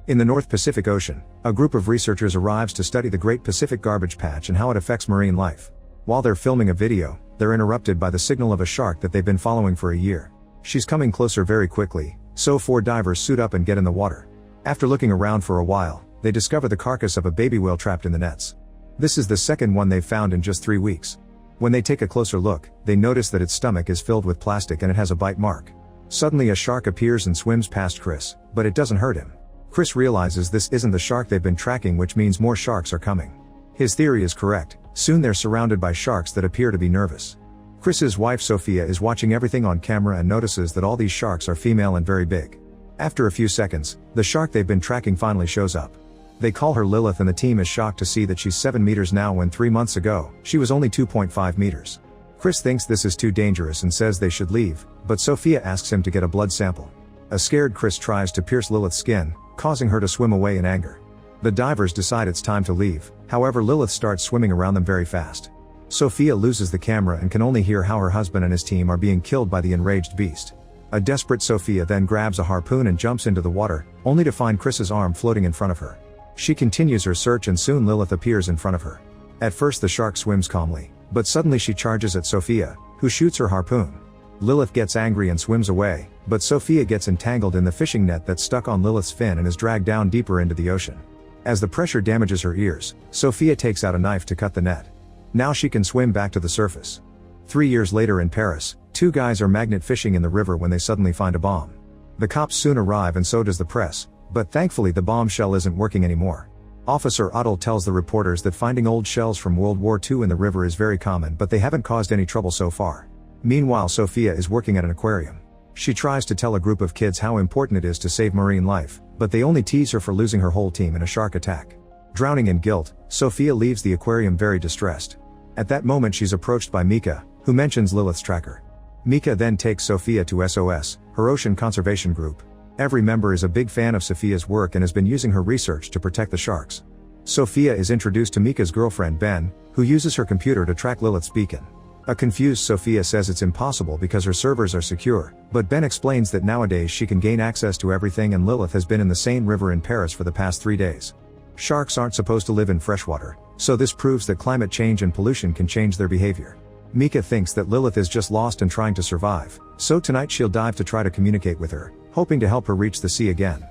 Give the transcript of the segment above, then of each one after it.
In the North Pacific Ocean, a group of researchers arrives to study the Great Pacific Garbage Patch and how it affects marine life. While they're filming a video, they're interrupted by the signal of a shark that they've been following for a year. She's coming closer very quickly, so 4 divers suit up and get in the water. After looking around for a while, they discover the carcass of a baby whale trapped in the nets. This is the second one they've found in just 3 weeks. When they take a closer look, they notice that its stomach is filled with plastic and it has a bite mark. Suddenly a shark appears and swims past Chris, but it doesn't hurt him. Chris realizes this isn't the shark they've been tracking, which means more sharks are coming. His theory is correct. Soon they're surrounded by sharks that appear to be nervous. Chris's wife Sophia is watching everything on camera and notices that all these sharks are female and very big. After a few seconds, the shark they've been tracking finally shows up. They call her Lilith and the team is shocked to see that she's 7 meters now when 3 months ago, she was only 2.5 meters. Chris thinks this is too dangerous and says they should leave, but Sophia asks him to get a blood sample. A scared Chris tries to pierce Lilith's skin, causing her to swim away in anger. The divers decide it's time to leave, however Lilith starts swimming around them very fast. Sophia loses the camera and can only hear how her husband and his team are being killed by the enraged beast. A desperate Sophia then grabs a harpoon and jumps into the water, only to find Chris's arm floating in front of her. She continues her search and soon Lilith appears in front of her. At first the shark swims calmly, but suddenly she charges at Sophia, who shoots her harpoon. Lilith gets angry and swims away, but Sophia gets entangled in the fishing net that's stuck on Lilith's fin and is dragged down deeper into the ocean. As the pressure damages her ears, Sophia takes out a knife to cut the net. Now she can swim back to the surface. 3 years later in Paris, 2 guys are magnet fishing in the river when they suddenly find a bomb. The cops soon arrive and so does the press, but thankfully the bombshell isn't working anymore. Officer Otto tells the reporters that finding old shells from World War II in the river is very common, but they haven't caused any trouble so far. Meanwhile, Sophia is working at an aquarium. She tries to tell a group of kids how important it is to save marine life, but they only tease her for losing her whole team in a shark attack. Drowning in guilt, Sophia leaves the aquarium very distressed. At that moment she's approached by Mika, who mentions Lilith's tracker. Mika then takes Sophia to SOS, her ocean conservation group. Every member is a big fan of Sophia's work and has been using her research to protect the sharks. Sophia is introduced to Mika's girlfriend Ben, who uses her computer to track Lilith's beacon. A confused Sophia says it's impossible because her servers are secure, but Ben explains that nowadays she can gain access to everything and Lilith has been in the Seine River in Paris for the past 3 days. Sharks aren't supposed to live in freshwater, so this proves that climate change and pollution can change their behavior. Mika thinks that Lilith is just lost and trying to survive, so tonight she'll dive to try to communicate with her, hoping to help her reach the sea again.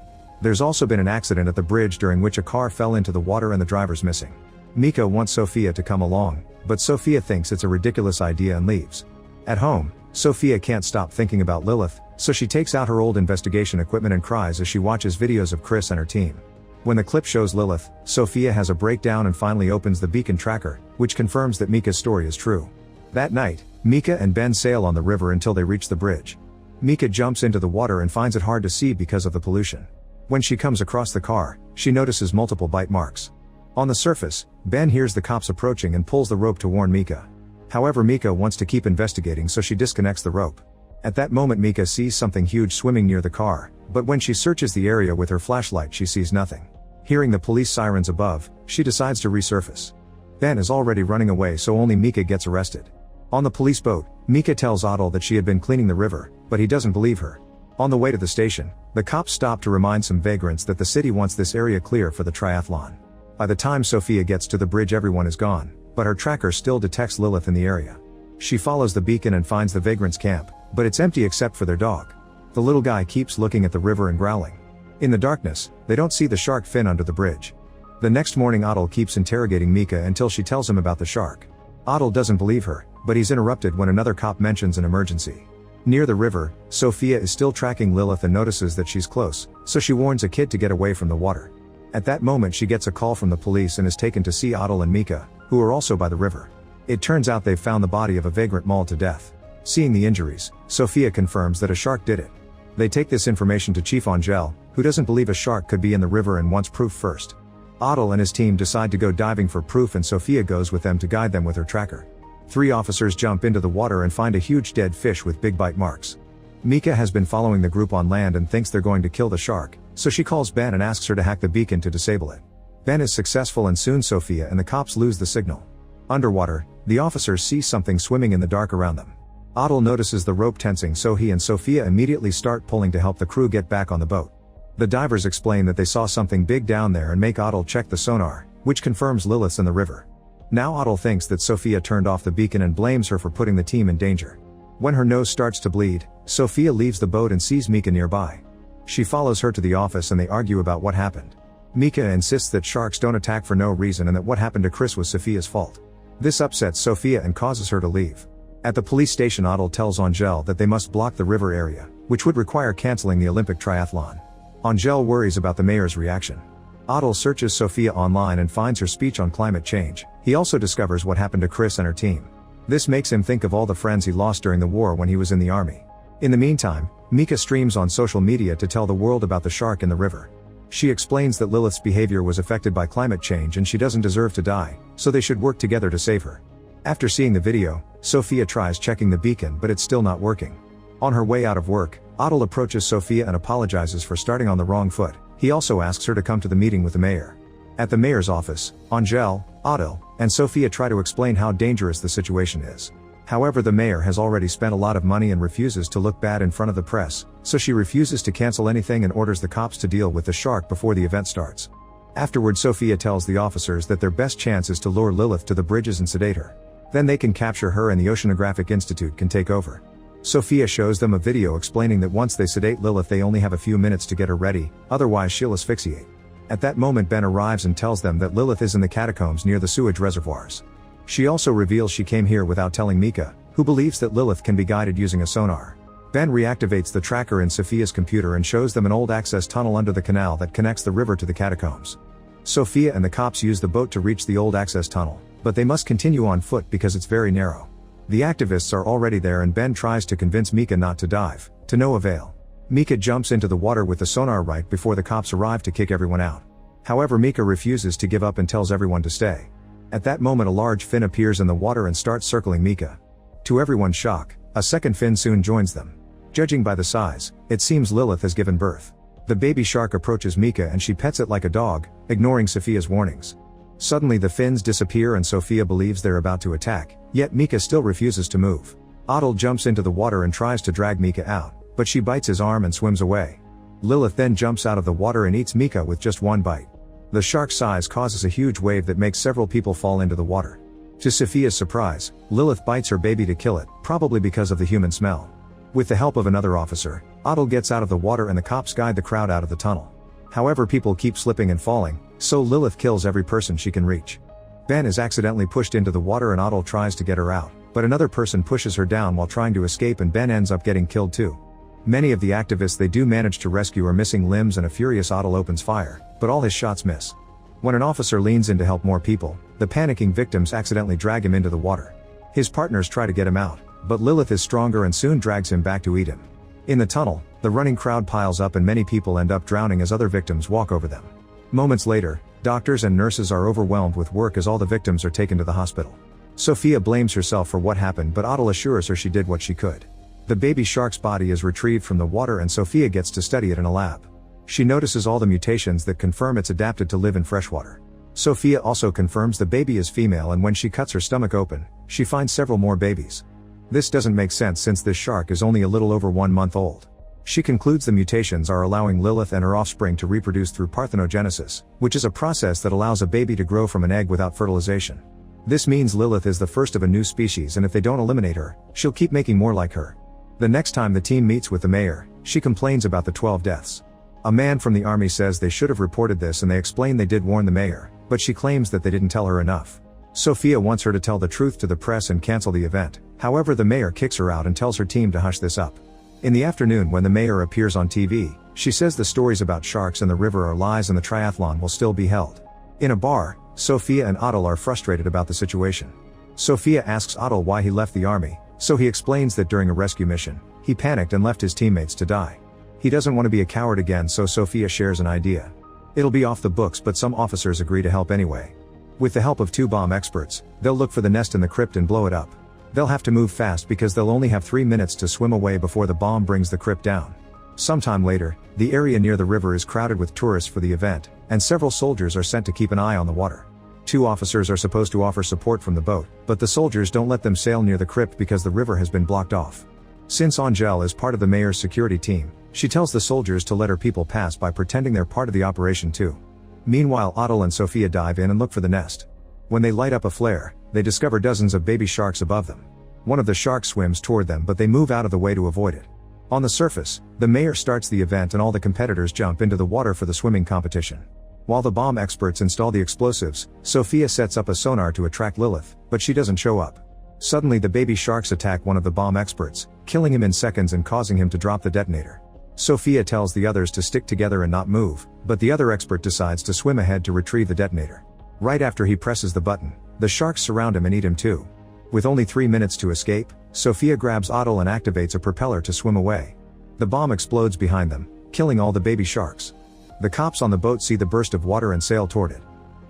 There's also been an accident at the bridge during which a car fell into the water and the driver's missing. Mika wants Sophia to come along, but Sophia thinks it's a ridiculous idea and leaves. At home, Sophia can't stop thinking about Lilith, so she takes out her old investigation equipment and cries as she watches videos of Chris and her team. When the clip shows Lilith, Sophia has a breakdown and finally opens the beacon tracker, which confirms that Mika's story is true. That night, Mika and Ben sail on the river until they reach the bridge. Mika jumps into the water and finds it hard to see because of the pollution. When she comes across the car, she notices multiple bite marks. On the surface, Ben hears the cops approaching and pulls the rope to warn Mika. However, Mika wants to keep investigating, so she disconnects the rope. At that moment Mika sees something huge swimming near the car, but when she searches the area with her flashlight she sees nothing. Hearing the police sirens above, she decides to resurface. Ben is already running away, so only Mika gets arrested. On the police boat, Mika tells Otto that she had been cleaning the river, but he doesn't believe her. On the way to the station, the cops stop to remind some vagrants that the city wants this area clear for the triathlon. By the time Sophia gets to the bridge everyone is gone, but her tracker still detects Lilith in the area. She follows the beacon and finds the vagrants' camp, but it's empty except for their dog. The little guy keeps looking at the river and growling. In the darkness, they don't see the shark fin under the bridge. The next morning Otto keeps interrogating Mika until she tells him about the shark. Otto doesn't believe her, but he's interrupted when another cop mentions an emergency. Near the river, Sophia is still tracking Lilith and notices that she's close, so she warns a kid to get away from the water. At that moment she gets a call from the police and is taken to see Otto and Mika, who are also by the river. It turns out they've found the body of a vagrant mauled to death. Seeing the injuries, Sophia confirms that a shark did it. They take this information to Chief Angel, who doesn't believe a shark could be in the river and wants proof first. Otto and his team decide to go diving for proof and Sophia goes with them to guide them with her tracker. 3 officers jump into the water and find a huge dead fish with big bite marks. Mika has been following the group on land and thinks they're going to kill the shark, so she calls Ben and asks her to hack the beacon to disable it. Ben is successful and soon Sophia and the cops lose the signal. Underwater, the officers see something swimming in the dark around them. Otto notices the rope tensing, so he and Sophia immediately start pulling to help the crew get back on the boat. The divers explain that they saw something big down there and make Otto check the sonar, which confirms Lilith's in the river. Now Otto thinks that Sophia turned off the beacon and blames her for putting the team in danger. When her nose starts to bleed, Sophia leaves the boat and sees Mika nearby. She follows her to the office and they argue about what happened. Mika insists that sharks don't attack for no reason and that what happened to Chris was Sophia's fault. This upsets Sophia and causes her to leave. At the police station, Otto tells Angel that they must block the river area, which would require canceling the Olympic triathlon. Angel worries about the mayor's reaction. Otto searches Sophia online and finds her speech on climate change. He also discovers what happened to Chris and her team. This makes him think of all the friends he lost during the war when he was in the army. In the meantime, Mika streams on social media to tell the world about the shark in the river. She explains that Lilith's behavior was affected by climate change and she doesn't deserve to die, so they should work together to save her. After seeing the video, Sophia tries checking the beacon but it's still not working. On her way out of work, Otto approaches Sophia and apologizes for starting on the wrong foot. He also asks her to come to the meeting with the mayor. At the mayor's office, Angel, Otto, and Sophia try to explain how dangerous the situation is. However, the mayor has already spent a lot of money and refuses to look bad in front of the press, so she refuses to cancel anything and orders the cops to deal with the shark before the event starts. Afterward, Sophia tells the officers that their best chance is to lure Lilith to the bridges and sedate her. Then they can capture her and the Oceanographic Institute can take over. Sophia shows them a video explaining that once they sedate Lilith they only have a few minutes to get her ready, otherwise she'll asphyxiate. At that moment Ben arrives and tells them that Lilith is in the catacombs near the sewage reservoirs. She also reveals she came here without telling Mika, who believes that Lilith can be guided using a sonar. Ben reactivates the tracker in Sophia's computer and shows them an old access tunnel under the canal that connects the river to the catacombs. Sophia and the cops use the boat to reach the old access tunnel, but they must continue on foot because it's very narrow. The activists are already there and Ben tries to convince Mika not to dive, to no avail. Mika jumps into the water with the sonar right before the cops arrive to kick everyone out. However, Mika refuses to give up and tells everyone to stay. At that moment a large fin appears in the water and starts circling Mika. To everyone's shock, a second fin soon joins them. Judging by the size, it seems Lilith has given birth. The baby shark approaches Mika and she pets it like a dog, ignoring Sophia's warnings. Suddenly the fins disappear and Sophia believes they're about to attack, yet Mika still refuses to move. Otto jumps into the water and tries to drag Mika out, but she bites his arm and swims away. Lilith then jumps out of the water and eats Mika with just one bite. The shark's size causes a huge wave that makes several people fall into the water. To Sophia's surprise, Lilith bites her baby to kill it, probably because of the human smell. With the help of another officer, Otto gets out of the water and the cops guide the crowd out of the tunnel. However, people keep slipping and falling, so Lilith kills every person she can reach. Ben is accidentally pushed into the water and Otto tries to get her out, but another person pushes her down while trying to escape and Ben ends up getting killed too. Many of the activists they do manage to rescue are missing limbs and a furious Otto opens fire, but all his shots miss. When an officer leans in to help more people, the panicking victims accidentally drag him into the water. His partners try to get him out, but Lilith is stronger and soon drags him back to eat him. In the tunnel, the running crowd piles up and many people end up drowning as other victims walk over them. Moments later, doctors and nurses are overwhelmed with work as all the victims are taken to the hospital. Sophia blames herself for what happened but Otto assures her she did what she could. The baby shark's body is retrieved from the water and Sophia gets to study it in a lab. She notices all the mutations that confirm it's adapted to live in freshwater. Sophia also confirms the baby is female and when she cuts her stomach open, she finds several more babies. This doesn't make sense since this shark is only a little over 1 month old. She concludes the mutations are allowing Lilith and her offspring to reproduce through parthenogenesis, which is a process that allows a baby to grow from an egg without fertilization. This means Lilith is the first of a new species and if they don't eliminate her, she'll keep making more like her. The next time the team meets with the mayor, she complains about the 12 deaths. A man from the army says they should have reported this and they explain they did warn the mayor, but she claims that they didn't tell her enough. Sophia wants her to tell the truth to the press and cancel the event, however the mayor kicks her out and tells her team to hush this up. In the afternoon when the mayor appears on TV, she says the stories about sharks in the river are lies and the triathlon will still be held. In a bar, Sophia and Otto are frustrated about the situation. Sophia asks Otto why he left the army, so he explains that during a rescue mission, he panicked and left his teammates to die. He doesn't want to be a coward again, so Sophia shares an idea. It'll be off the books but some officers agree to help anyway. With the help of 2 bomb experts, they'll look for the nest in the crypt and blow it up. They'll have to move fast because they'll only have 3 minutes to swim away before the bomb brings the crypt down. Sometime later, the area near the river is crowded with tourists for the event, and several soldiers are sent to keep an eye on the water. 2 officers are supposed to offer support from the boat, but the soldiers don't let them sail near the crypt because the river has been blocked off. Since Angel is part of the mayor's security team, she tells the soldiers to let her people pass by pretending they're part of the operation too. Meanwhile, Otto and Sophia dive in and look for the nest. When they light up a flare, they discover dozens of baby sharks above them. One of the sharks swims toward them, but they move out of the way to avoid it. On the surface, the mayor starts the event and all the competitors jump into the water for the swimming competition. While the bomb experts install the explosives, Sophia sets up a sonar to attract Lilith, but she doesn't show up. Suddenly the baby sharks attack one of the bomb experts, killing him in seconds and causing him to drop the detonator. Sophia tells the others to stick together and not move, but the other expert decides to swim ahead to retrieve the detonator. Right after he presses the button, the sharks surround him and eat him too. With only 3 minutes to escape, Sophia grabs Otto and activates a propeller to swim away. The bomb explodes behind them, killing all the baby sharks. The cops on the boat see the burst of water and sail toward it.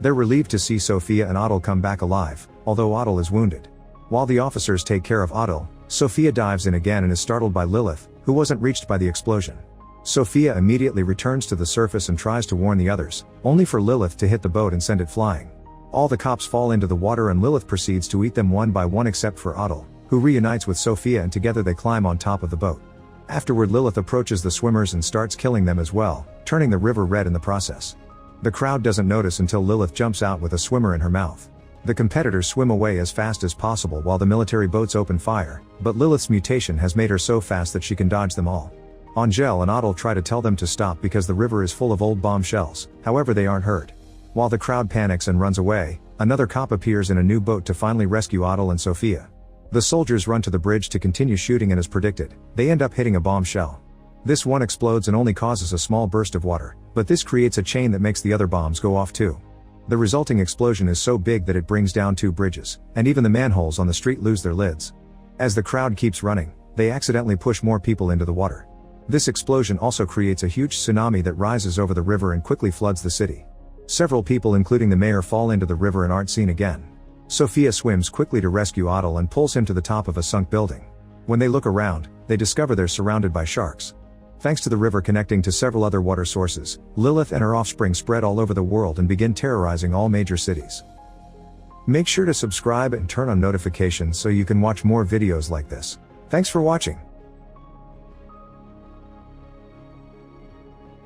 They're relieved to see Sophia and Otto come back alive, although Otto is wounded. While the officers take care of Otto, Sophia dives in again and is startled by Lilith, who wasn't reached by the explosion. Sophia immediately returns to the surface and tries to warn the others, only for Lilith to hit the boat and send it flying. All the cops fall into the water and Lilith proceeds to eat them one by one except for Otto, who reunites with Sophia and together they climb on top of the boat. Afterward, Lilith approaches the swimmers and starts killing them as well, turning the river red in the process. The crowd doesn't notice until Lilith jumps out with a swimmer in her mouth. The competitors swim away as fast as possible while the military boats open fire, but Lilith's mutation has made her so fast that she can dodge them all. Angel and Otto try to tell them to stop because the river is full of old bomb shells, however they aren't heard. While the crowd panics and runs away, another cop appears in a new boat to finally rescue Otto and Sophia. The soldiers run to the bridge to continue shooting and as predicted, they end up hitting a bomb shell. This one explodes and only causes a small burst of water, but this creates a chain that makes the other bombs go off too. The resulting explosion is so big that it brings down 2 bridges, and even the manholes on the street lose their lids. As the crowd keeps running, they accidentally push more people into the water. This explosion also creates a huge tsunami that rises over the river and quickly floods the city. Several people including the mayor fall into the river and aren't seen again. Sophia swims quickly to rescue Otto and pulls him to the top of a sunk building. When they look around, they discover they're surrounded by sharks. Thanks to the river connecting to several other water sources, Lilith and her offspring spread all over the world and begin terrorizing all major cities. Make sure to subscribe and turn on notifications so you can watch more videos like this. Thanks for watching.